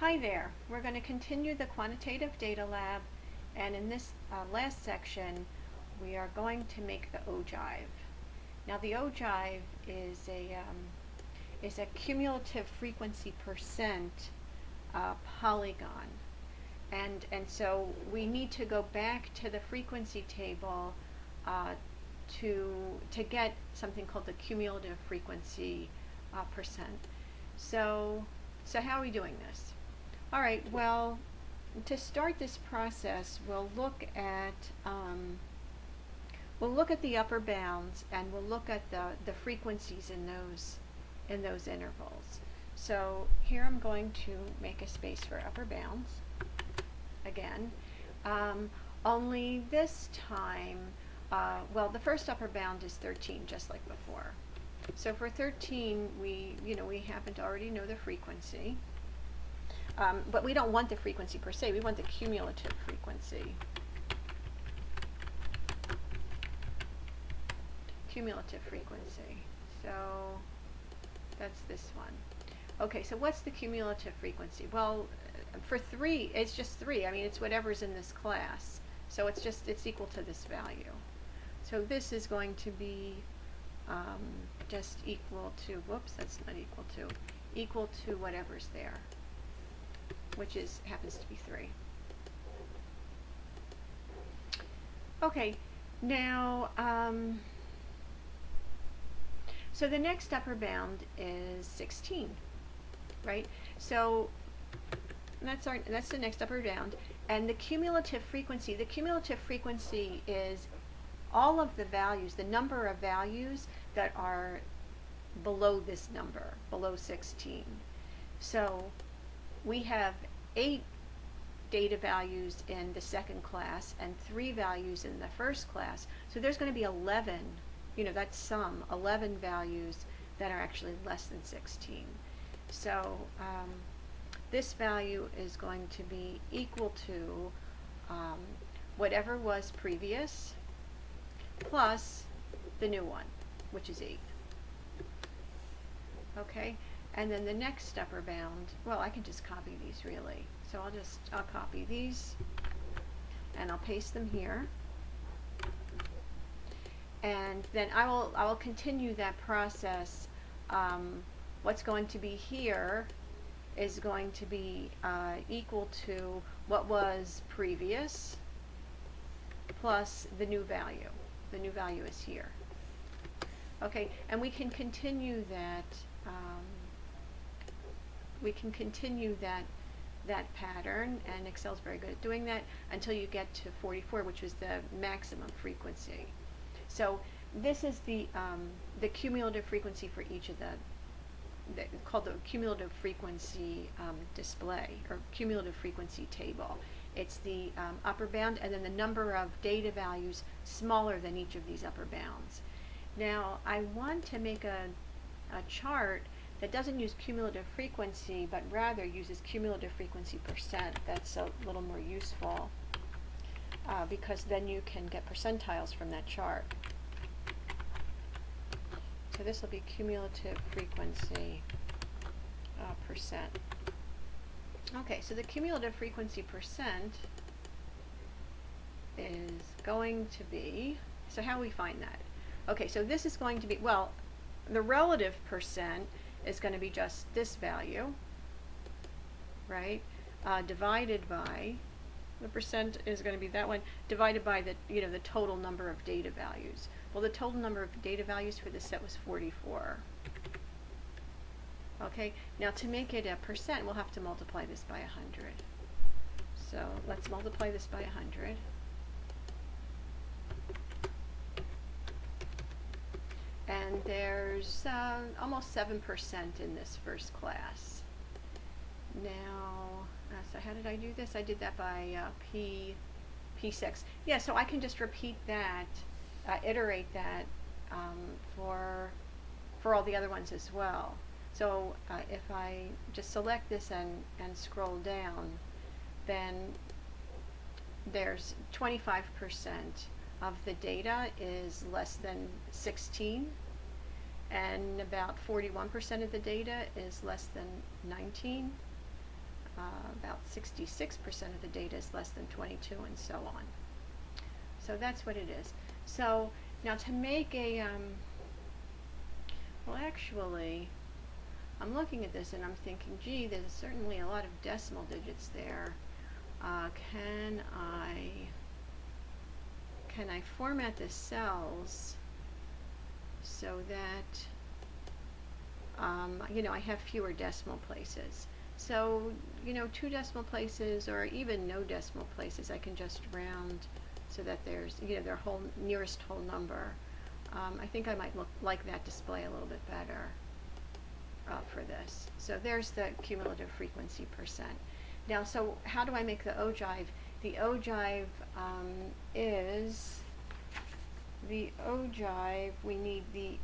Hi there. We're going to continue the quantitative data lab, and in this last section we are going to make the ogive. Now the ogive is a cumulative frequency percent polygon, and so we need to go back to the frequency table to get something called the cumulative frequency percent. So how are we doing this? All right, well, to start this process, we'll look at the upper bounds, and we'll look at the frequencies in those intervals. So here I'm going to make a space for upper bounds again. Only this time, well, the first upper bound is 13, just like before. So for 13, we happen to already know the frequency. But we don't want the frequency per se, we want the cumulative frequency. Cumulative frequency. So that's this one. Okay, so what's the cumulative frequency? Well, for 3, it's just 3. I mean, it's whatever's in this class. So it's equal to this value. So this is going to be just equal to, whoops, that's not equal to whatever's there, which happens to be 3. Okay, now, so the next upper bound is 16, right? So that's the next upper bound, and the cumulative frequency is all of the values, the number of values that are below this number, below 16. So we have 8 data values in the second class and 3 values in the first class. So there's going to be 11, that's sum, 11 values that are actually less than 16. So this value is going to be equal to whatever was previous plus the new one, which is 8. Okay? And then the next upper bound, well, I can just copy these really. So I'll copy these and I'll paste them here. And then I will continue that process. What's going to be here is going to be equal to what was previous plus the new value. The new value is here. Okay, and we can continue that. That pattern, and Excel's very good at doing that, until you get to 44, which was the maximum frequency. So this is the cumulative frequency for each of called the cumulative frequency display, or cumulative frequency table. It's the upper bound and then the number of data values smaller than each of these upper bounds. Now I want to make a chart that doesn't use cumulative frequency, but rather uses cumulative frequency percent. That's a little more useful because then you can get percentiles from that chart. So this will be cumulative frequency percent. Okay, so the cumulative frequency percent is going to be, so how do we find that? Okay, so this is going to be, well, the relative percent is going to be just this value, right? Divided by, the percent is going to be that one, divided by the total number of data values. Well, the total number of data values for this set was 44. Okay, now to make it a percent, we'll have to multiply this by 100. So let's multiply this by 100. And there's almost 7% in this first class. Now, so how did I do this? I did that by P6. Yeah, so I can just repeat that, iterate that for all the other ones as well. So if I just select this and scroll down, then there's 25% of the data is less than 16, and about 41% of the data is less than 19. about 66% of the data is less than 22, and so on. So that's what it is. So now to make a, well actually, I'm looking at this and I'm thinking, gee, there's certainly a lot of decimal digits there. Can I format the cells so that you know, I have fewer decimal places? So, you know, 2 decimal places or even no decimal places, I can just round so that there's, you know, their whole nearest whole number. I think I might like that display a little bit better for this. So there's the cumulative frequency percent. Now, so how do I make the ogive? The ogive is, the ogive, we need the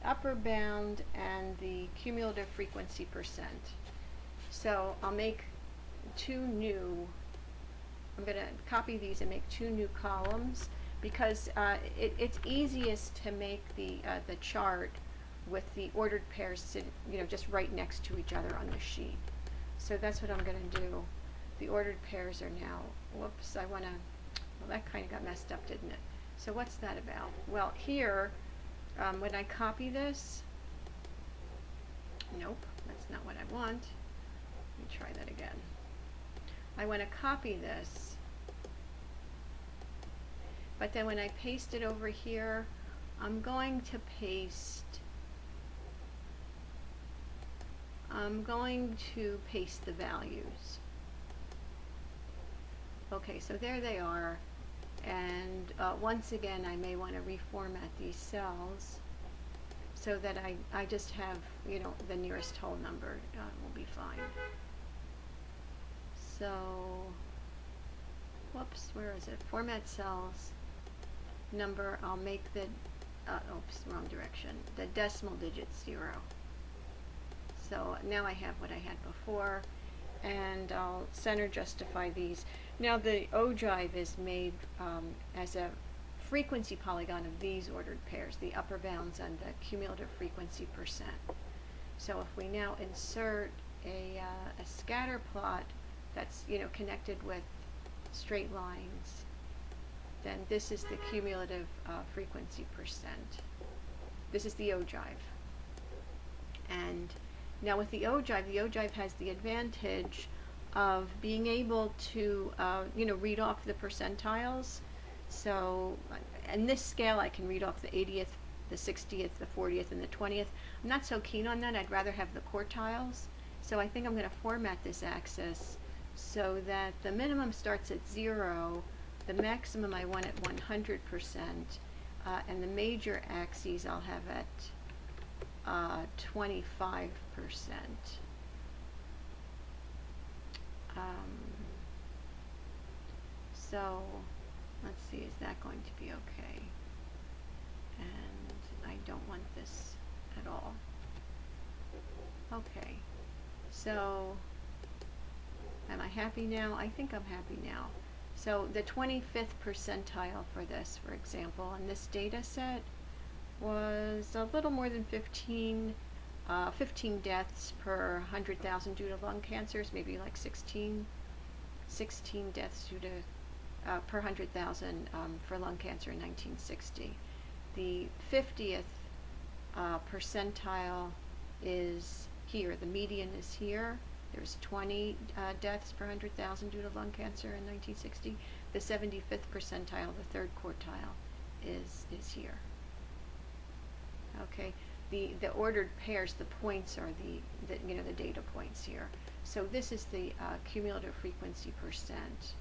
upper bound and the cumulative frequency percent. So I'll make 2 new, I'm going to copy these and make 2 new columns, because it's easiest to make the chart with the ordered pairs you know, just right next to each other on the sheet. So that's what I'm going to do. The ordered pairs are now, whoops, I want to, well, that kind of got messed up, didn't it? So what's that about? Well, here, when I copy this, nope, that's not what I want. Let me try that again. I want to copy this, but then when I paste it over here, I'm going to paste the values. Okay, so there they are. And once again, I may want to reformat these cells so that I just have, you know, the nearest whole number will be fine. So, whoops, where is it? Format cells, number, I'll make the, oops, wrong direction, the decimal digit 0. So now I have what I had before, and I'll center justify these. Now the ogive is made as a frequency polygon of these ordered pairs, the upper bounds and the cumulative frequency percent. So if we now insert a scatter plot that's, you know, connected with straight lines, then this is the cumulative frequency percent. This is the ogive. And now with the ogive has the advantage of being able to, you know, read off the percentiles. So in this scale, I can read off the 80th, the 60th, the 40th, and the 20th. I'm not so keen on that. I'd rather have the quartiles. So I think I'm going to format this axis so that the minimum starts at 0, the maximum I want at 100%, and the major axes I'll have at 25%. So let's see, is that going to be okay? And I don't want this at all. Okay, so am I happy now? I think I'm happy now. So the 25th percentile for this, for example, in this data set was a little more than 15 deaths per 100,000 due to lung cancers, maybe like 16 deaths due to per 100,000 for lung cancer in 1960. The 50th percentile is here. The median is here. There's 20 deaths per 100,000 due to lung cancer in 1960. The 75th percentile, the third quartile, is here. Okay. The ordered pairs, the points are the you know, the data points here. So this is the cumulative frequency percent.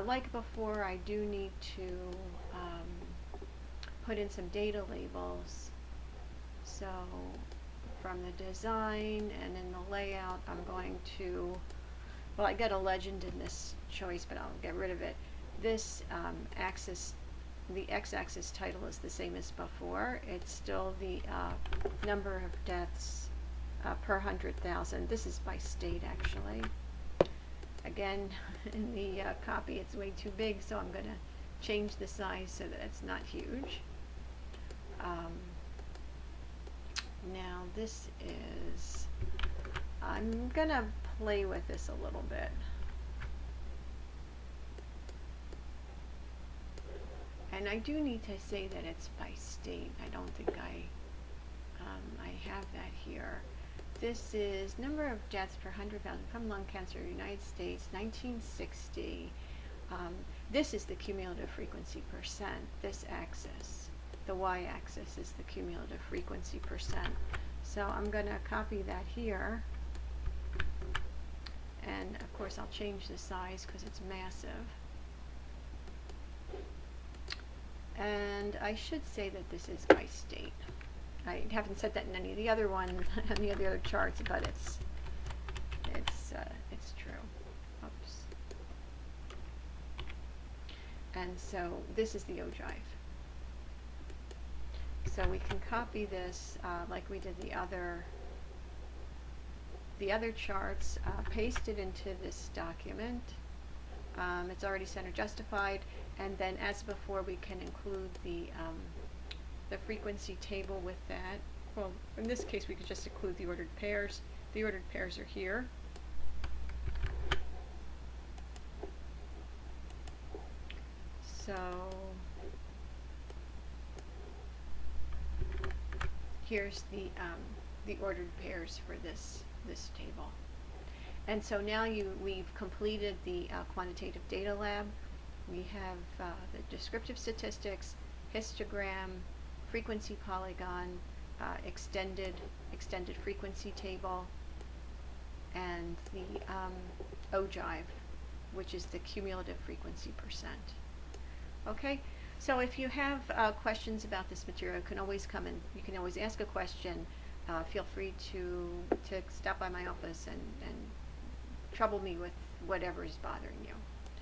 Like before, I do need to put in some data labels. So from the design and in the layout, I'm going to, well, I got a legend in this choice, but I'll get rid of it. This axis, the x-axis title is the same as before. It's still the number of deaths per 100,000. This is by state, actually. Again, in the copy, it's way too big, so I'm going to change the size so that it's not huge. Now this is I'm gonna play with this a little bit. And I do need to say that it's by state. I don't think I have that here. This is number of deaths per 100,000 from lung cancer in the United States, 1960. This is the cumulative frequency percent, this axis. The y-axis is the cumulative frequency percent. So I'm going to copy that here. And of course I'll change the size because it's massive. And I should say that this is by state. I haven't said that in any of the other ones, any of the other charts, but it's true. Oops. And so this is the ogive. So we can copy this like we did the other charts, paste it into this document. It's already center justified, and then as before we can include the frequency table with that. Well, in this case we could just include the ordered pairs. The ordered pairs are here. So here's the ordered pairs for this table. And so now we've completed the quantitative data lab. We have the descriptive statistics, histogram, frequency polygon, extended frequency table, and the ogive, which is the cumulative frequency percent. Okay, so if you have questions about this material, you can always come in. You can always ask a question. Feel free to stop by my office and trouble me with whatever is bothering you.